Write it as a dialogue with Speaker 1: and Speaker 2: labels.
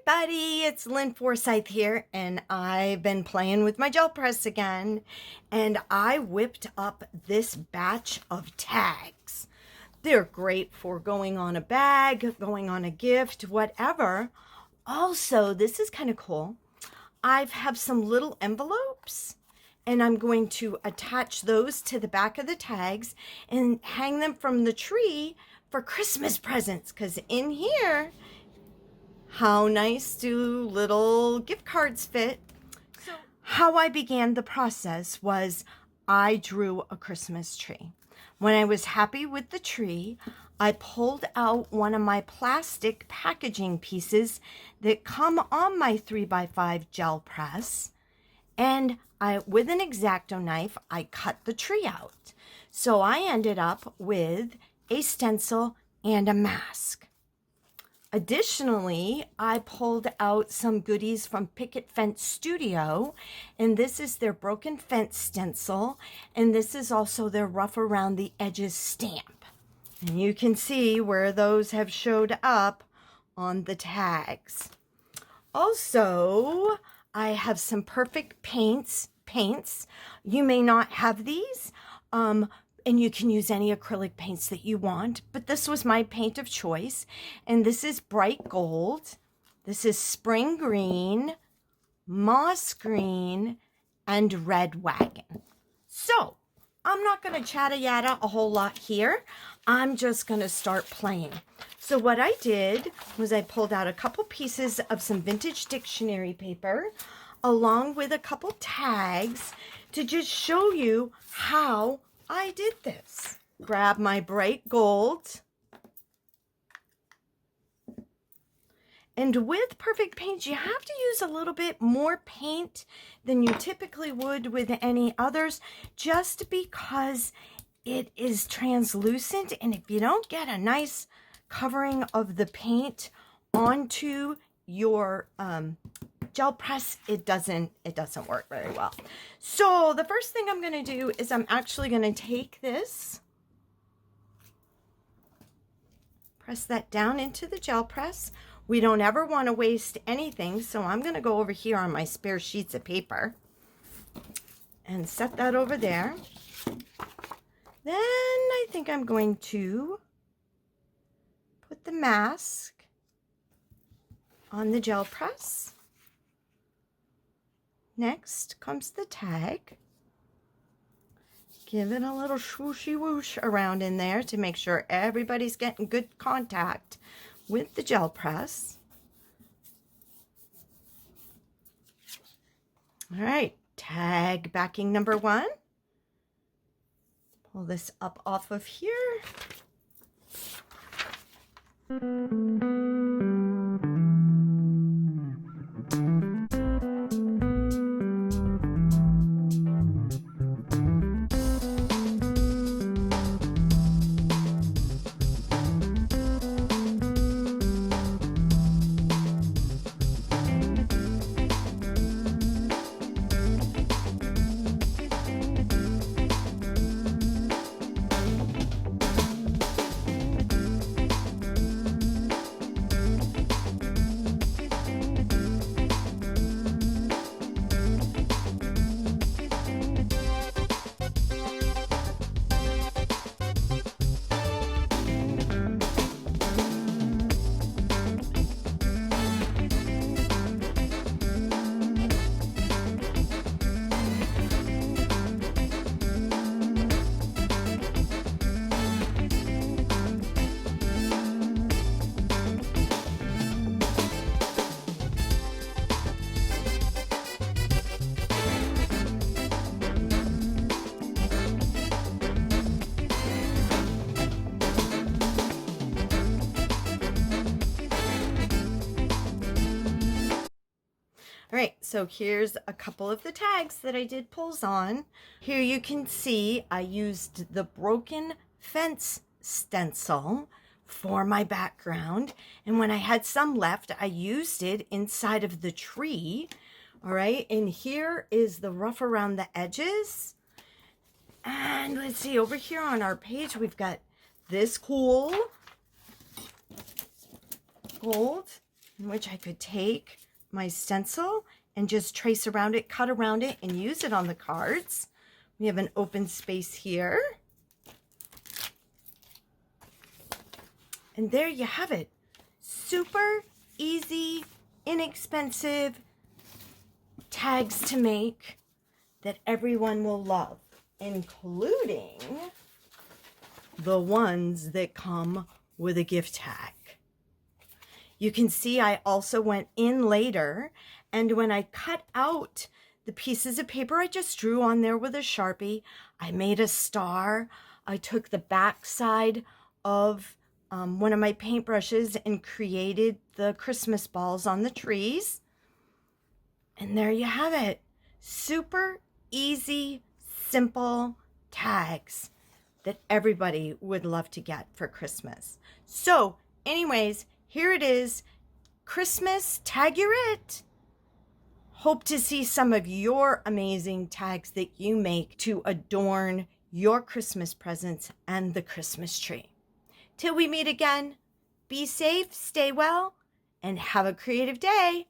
Speaker 1: Everybody, it's Lynn Forsyth here, and I've been playing with my gel press again, and I whipped up this batch of tags. They're great for going on a bag, going on a gift, whatever. Also, this is kind of cool. I have some little envelopes, and I'm going to attach those to the back of the tags and hang them from the tree for Christmas presents, because in here, how nice do little gift cards fit? So how I began the process was I drew a Christmas tree. When I was happy with the tree, I pulled out one of my plastic packaging pieces that come on my 3x5 gel press, and with an X-Acto knife, I cut the tree out. So I ended up with a stencil and a mask. Additionally, I pulled out some goodies from Picket Fence Studio, and this is their broken fence stencil, and this is also their rough around the edges stamp. And you can see where those have showed up on the tags. Also, I have some perfect paints. You may not have these, and you can use any acrylic paints that you want, but this was my paint of choice. And this is bright gold. This is spring green, moss green, and red wagon. So I'm not going to chatta yada a whole lot here. I'm just going to start playing. So what I did was I pulled out a couple pieces of some vintage dictionary paper along with a couple tags to just show you how I did this. Grab my bright gold. And with perfect paints, you have to use a little bit more paint than you typically would with any others, just because it is translucent. And if you don't get a nice covering of the paint onto your gel press, it doesn't work very well. So the first thing I'm going to do is I'm actually going to take this, press that down into the gel press. We don't ever want to waste anything, so I'm going to go over here on my spare sheets of paper and set that over there. Then I think I'm going to put the mask on the gel press. Next comes the tag. Give it a little swooshy whoosh around in there to make sure everybody's getting good contact with the gel press. All right, tag backing number 1. Pull this up off of here. All right, so here's a couple of the tags that I did pulls on. Here you can see I used the broken fence stencil for my background. And when I had some left, I used it inside of the tree. All right, and here is the rough around the edges. And let's see, over here on our page, we've got this cool gold, in which I could take my stencil and just trace around it, cut around it, and use it on the cards. We have an open space here. And there you have it. Super easy, inexpensive tags to make that everyone will love, including the ones that come with a gift tag. You can see I also went in later, and when I cut out the pieces of paper I just drew on there with a Sharpie, I made a star. I took the back side of one of my paintbrushes and created the Christmas balls on the trees. And there you have it. Super easy, simple tags that everybody would love to get for Christmas. So anyways, here it is. Christmas Tag Your It. Hope to see some of your amazing tags that you make to adorn your Christmas presents and the Christmas tree. Till we meet again, be safe, stay well, and have a creative day.